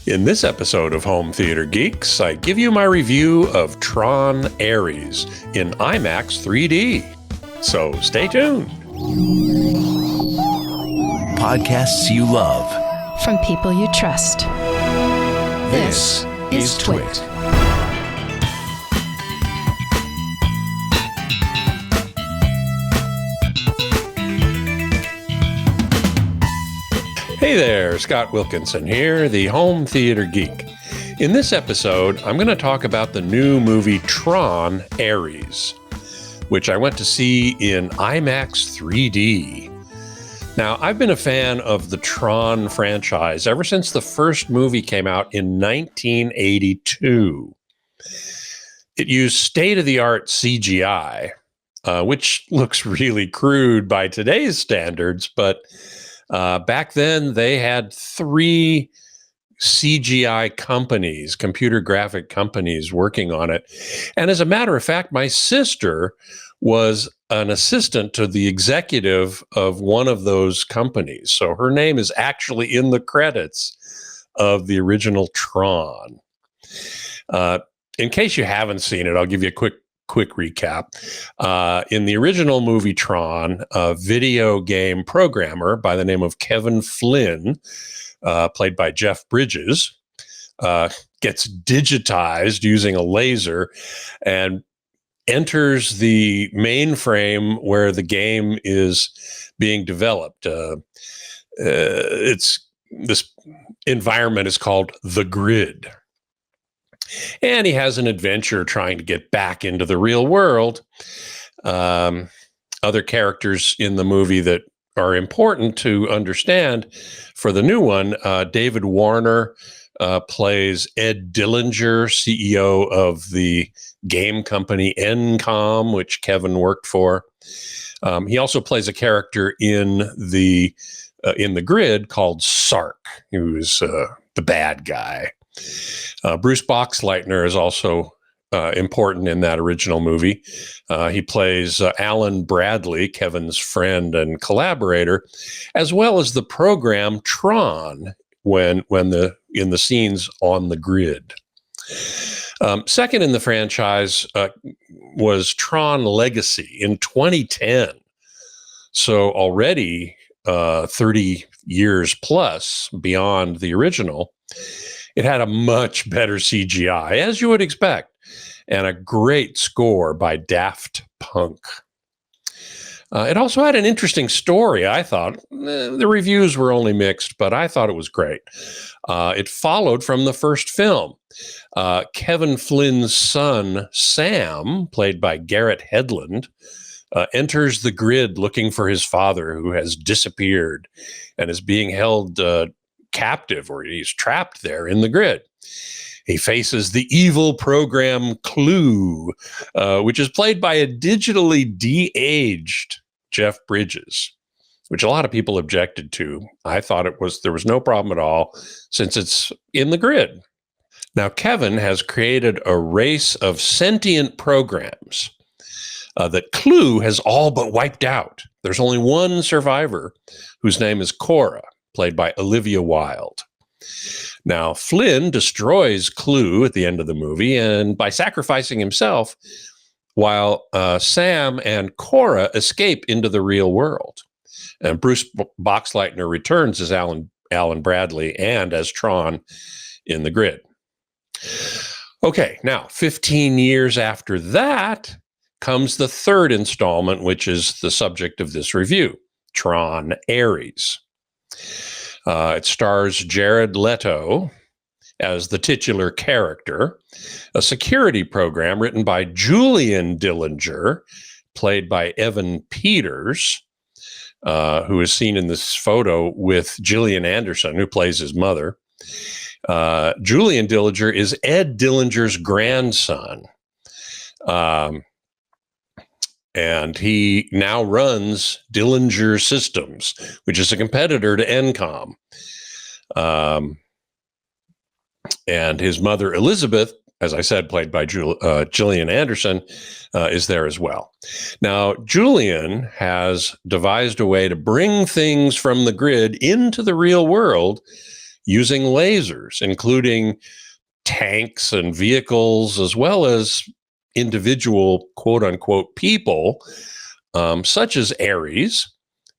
In this episode of Home Theater Geeks, I give you my review of Tron Ares in IMAX 3D. So stay tuned. Podcasts you love. From people you trust. This is TWiT. Hey there, Scott Wilkinson here, the Home Theater Geek. In this episode, I'm going to talk about the new movie Tron Ares, which I went to see in IMAX 3D. Now, I've been a fan of the Tron franchise ever since the first movie came out in 1982. It used state-of-the-art CGI, which looks really crude by today's standards, but back then, they had 3 CGI companies, computer graphic companies, working on it. And as a matter of fact, my sister was an assistant to the executive of one of those companies. So her name is actually in the credits of the original Tron. In case you haven't seen it, I'll give you a quick recap. In the original movie Tron, a video game programmer by the name of Kevin Flynn, played by Jeff Bridges, gets digitized using a laser and enters the mainframe where the game is being developed. This environment is called the Grid. And he has an adventure trying to get back into the real world. Other characters in the movie that are important to understand for the new one, David Warner plays Ed Dillinger, CEO of the game company Encom, which Kevin worked for. He also plays a character in the Grid called Sark, who is the bad guy. Bruce Boxleitner is also important in that original movie. He plays Alan Bradley, Kevin's friend and collaborator, as well as the program Tron in the scenes on the Grid. Second in the franchise was Tron Legacy in 2010. So already 30 years plus beyond the original. It had a much better CGI, as you would expect, and a great score by Daft Punk. It also had an interesting story, I thought. The reviews were only mixed, but I thought it was great. It followed from the first film. Kevin Flynn's son, Sam, played by Garrett Hedlund, enters the Grid looking for his father, who has disappeared and is being held captive, or he's trapped there in the Grid. He faces the evil program Clue, which is played by a digitally de-aged Jeff Bridges, which a lot of people objected to. I thought there was no problem at all, since it's in the Grid. Now, Kevin has created a race of sentient programs that Clue has all but wiped out. There's only one survivor, whose name is Cora, played by Olivia Wilde. Now, Flynn destroys Clue at the end of the movie, and by sacrificing himself, while Sam and Cora escape into the real world. And Bruce Boxleitner returns as Alan Bradley and as Tron in the Grid. Okay, now, 15 years after that comes the third installment, which is the subject of this review, Tron Ares. It stars Jared Leto as the titular character, a security program written by Julian Dillinger, played by Evan Peters, who is seen in this photo with Gillian Anderson, who plays his mother. Julian Dillinger is Ed Dillinger's grandson. And he now runs Dillinger Systems, which is a competitor to Encom. And his mother, Elizabeth, as I said, played by Gillian Anderson, is there as well. Now, Julian has devised a way to bring things from the Grid into the real world using lasers, including tanks and vehicles, as well as individual quote unquote people, such as Ares,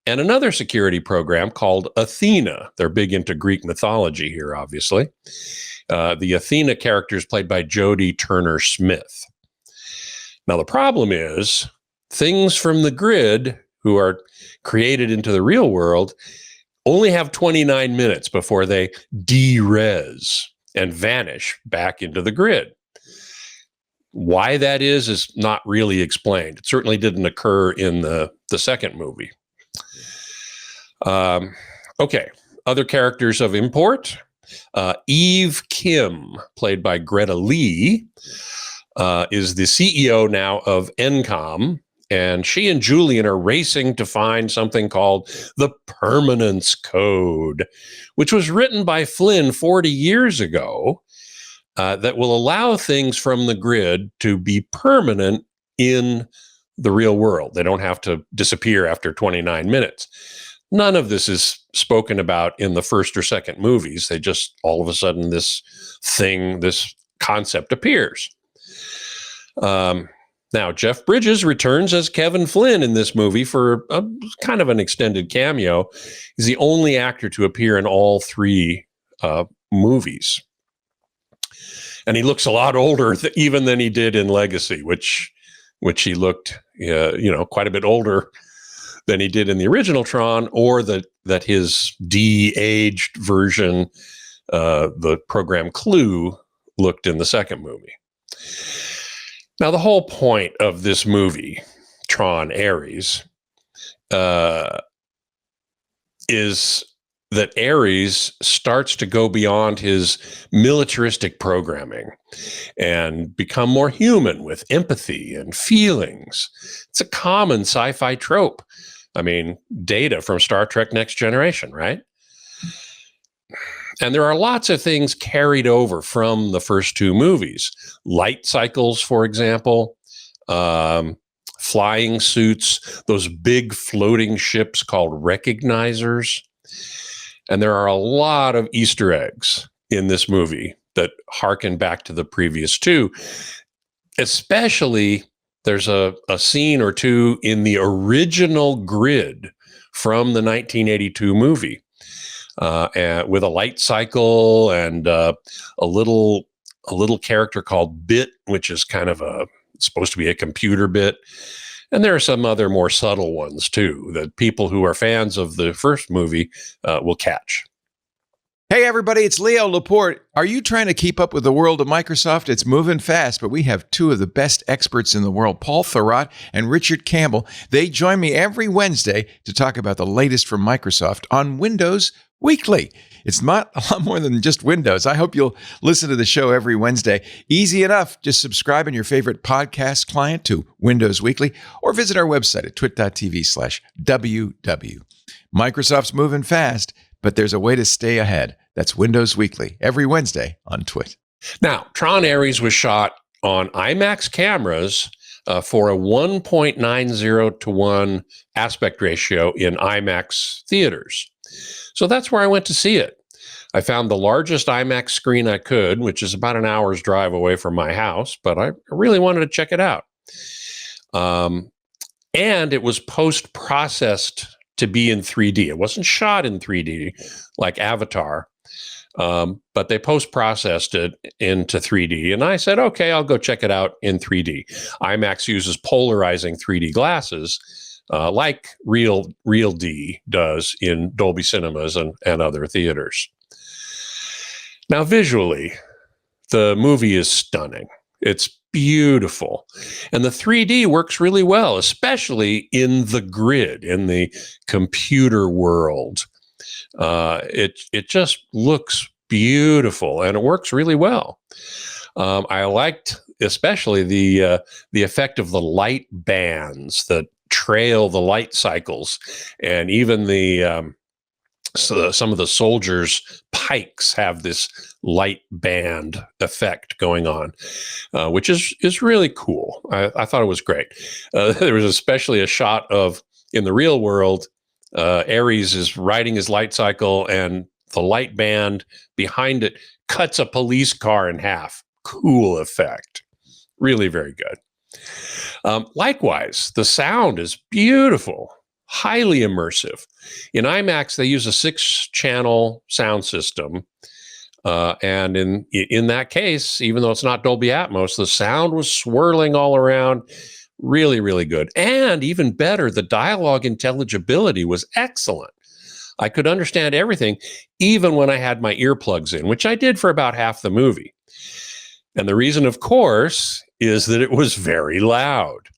and another security program called Athena. They're big into Greek mythology here, obviously. The Athena character is played by Jodie Turner-Smith. Now, the problem is things from the grid who are created into the real world only have 29 minutes before they de-res and vanish back into the grid. Why that is not really explained. It certainly didn't occur in the second movie. Okay, other characters of import. Eve Kim, played by Greta Lee, is the CEO now of Encom, and she and Julian are racing to find something called the Permanence Code, which was written by Flynn 40 years ago, that will allow things from the grid to be permanent in the real world. They don't have to disappear after 29 minutes. None of this is spoken about in the first or second movies. They just, all of a sudden, this concept appears. Now, Jeff Bridges returns as Kevin Flynn in this movie for a kind of an extended cameo. He's the only actor to appear in all three movies. And he looks a lot older even than he did in Legacy, which he looked, quite a bit older than he did in the original Tron, or that his de-aged version, the program Clue, looked in the second movie. Now, the whole point of this movie, Tron Ares, is that Ares starts to go beyond his militaristic programming and become more human with empathy and feelings. It's a common sci-fi trope. I mean, Data from Star Trek Next Generation, right? And there are lots of things carried over from the first two movies. Light cycles, for example, flying suits, those big floating ships called recognizers. And there are a lot of Easter eggs in this movie that harken back to the previous two. Especially, there's a scene or two in the original grid from the 1982 movie. With a light cycle and a little character called Bit, which is kind of supposed to be a computer bit. And there are some other more subtle ones too that people who are fans of the first movie will catch. Hey everybody, it's Leo Laporte. Are you trying to keep up with the world of Microsoft? It's moving fast, but we have two of the best experts in the world, Paul Thurrott and Richard Campbell. They join me every Wednesday to talk about the latest from Microsoft on Windows Weekly. It's not a lot more than just Windows. I hope you'll listen to the show every Wednesday. Easy enough. Just subscribe in your favorite podcast client to Windows Weekly or visit our website at twit.tv/WW. Microsoft's moving fast, but there's a way to stay ahead. That's Windows Weekly every Wednesday on TWiT. Now, Tron Ares was shot on IMAX cameras for a 1.90 to 1 aspect ratio in IMAX theaters. So that's where I went to see it. I found the largest IMAX screen I could, which is about an hour's drive away from my house, but I really wanted to check it out. And it was post-processed to be in 3D. It wasn't shot in 3D like Avatar, but they post-processed it into 3D. And I said, okay, I'll go check it out in 3D. IMAX uses polarizing 3D glasses, like Real D does in Dolby Cinemas and other theaters. Now, visually, the movie is stunning. It's beautiful. And the 3D works really well, especially in the grid, in the computer world. It just looks beautiful, and it works really well. I liked especially the effect of the light bands that trail the light cycles, and even some of the soldiers' pikes have this light band effect going on, which is really cool. I thought it was great. There was especially a shot of, in the real world, Ares is riding his light cycle and the light band behind it cuts a police car in half. Cool effect. Really very good. Likewise, the sound is beautiful, highly immersive. In IMAX, they use a 6-channel sound system. And in that case, even though it's not Dolby Atmos, the sound was swirling all around. Really, really good. And even better, the dialogue intelligibility was excellent. I could understand everything, even when I had my earplugs in, which I did for about half the movie. And the reason, of course, is that it was very loud.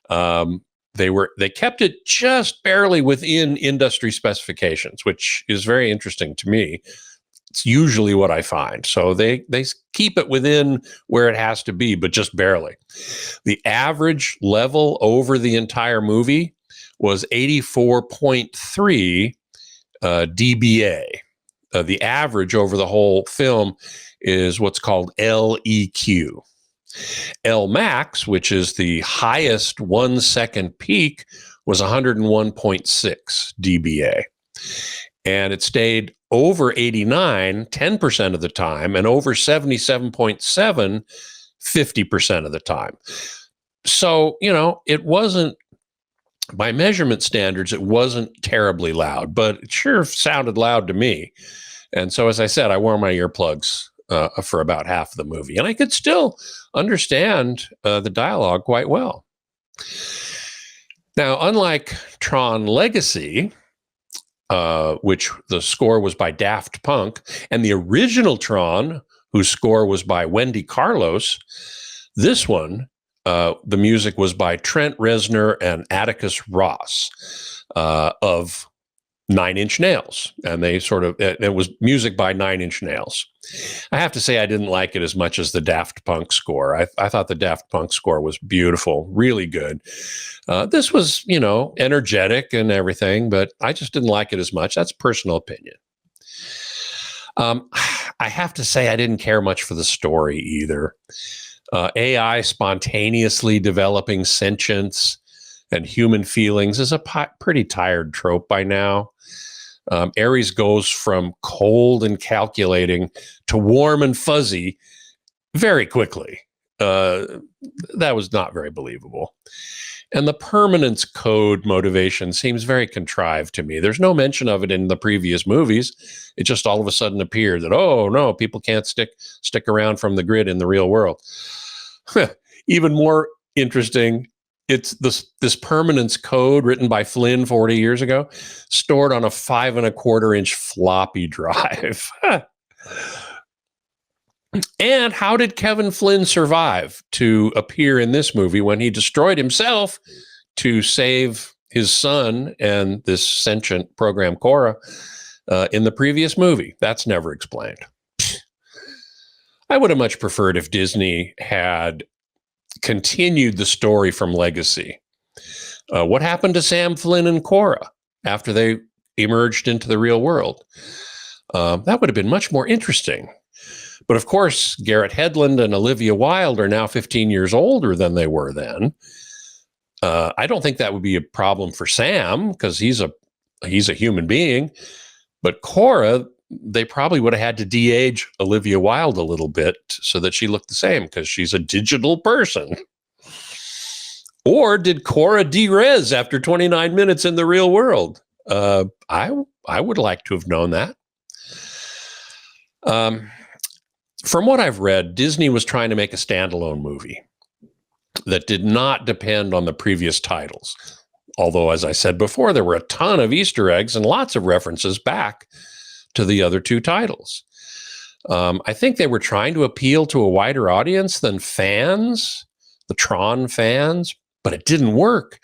They kept it just barely within industry specifications, which is very interesting to me. It's usually what I find. So they keep it within where it has to be, but just barely. The average level over the entire movie was 84.3 dBA. The average over the whole film is what's called LEQ. Lmax, which is the highest 1-second peak, was 101.6 dBA. And it stayed over 89 10% of the time, and over 77.7 50% of the time. So, it wasn't, by measurement standards, it wasn't terribly loud, but it sure sounded loud to me. And so, as I said, I wore my earplugs for about half of the movie, and I could still understand the dialogue quite well. Now, unlike Tron Legacy, which the score was by Daft Punk, and the original Tron, whose score was by Wendy Carlos, this one, the music was by Trent Reznor and Atticus Ross of Nine Inch Nails. And it was music by Nine Inch Nails. I have to say I didn't like it as much as the Daft Punk score. I thought the Daft Punk score was beautiful, really good. This was, energetic and everything, but I just didn't like it as much. That's personal opinion. I have to say I didn't care much for the story either. AI spontaneously developing sentience and human feelings is a pretty tired trope by now. Ares goes from cold and calculating to warm and fuzzy very quickly. That was not very believable. And the permanence code motivation seems very contrived to me. There's no mention of it in the previous movies. It just all of a sudden appeared that, oh, no, people can't stick around from the grid in the real world. Even more interesting, it's this permanence code written by Flynn 40 years ago, stored on a 5.25-inch floppy drive. And how did Kevin Flynn survive to appear in this movie when he destroyed himself to save his son and this sentient program Cora in the previous movie? That's never explained. I would have much preferred if Disney had continued the story from Legacy. What happened to Sam Flynn and Cora after they emerged into the real world? That would have been much more interesting. But of course, Garrett Hedlund and Olivia Wilde are now 15 years older than they were then. I don't think that would be a problem for Sam because he's a human being. But Cora, they probably would have had to de-age Olivia Wilde a little bit so that she looked the same because she's a digital person. Or did Cora de-res after 29 minutes in the real world? I would like to have known that. From what I've read, Disney was trying to make a standalone movie that did not depend on the previous titles. Although, as I said before, there were a ton of Easter eggs and lots of references back to the other two titles. I think they were trying to appeal to a wider audience than fans, the Tron fans, but it didn't work.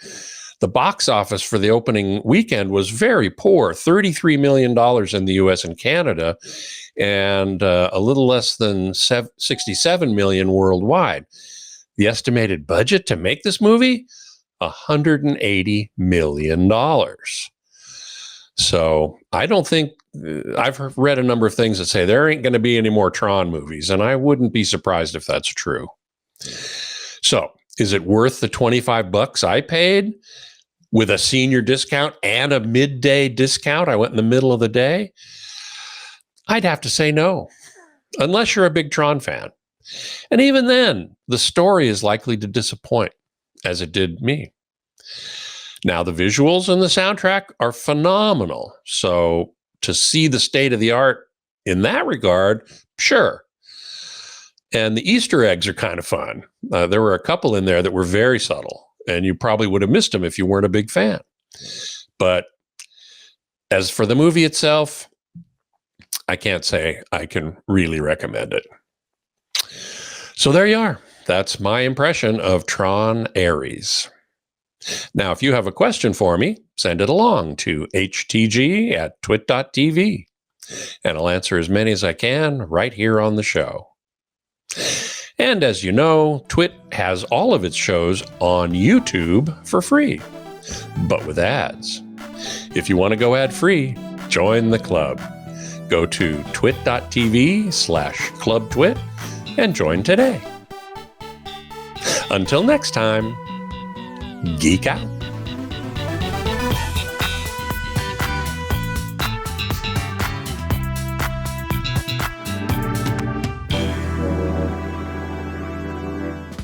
The box office for the opening weekend was very poor, $33 million in the US and Canada, and a little less than $67 million worldwide. The estimated budget to make this movie? $180 million. So I don't think, I've read a number of things that say there ain't going to be any more Tron movies, and I wouldn't be surprised if that's true. So is it worth the $25 I paid with a senior discount and a midday discount? I went in the middle of the day. I'd have to say no, unless you're a big Tron fan. And even then, the story is likely to disappoint, as it did me. Now, the visuals and the soundtrack are phenomenal. So to see the state of the art in that regard, sure. And the Easter eggs are kind of fun. There were a couple in there that were very subtle, and you probably would have missed them if you weren't a big fan. But as for the movie itself, I can't say I can really recommend it. So there you are. That's my impression of Tron Ares. Now, if you have a question for me, send it along to htg@twit.tv, and I'll answer as many as I can right here on the show. And as you know, TWiT has all of its shows on YouTube for free, but with ads. If you want to go ad-free, join the club. Go to twit.tv/clubtwit and join today. Until next time, geek out.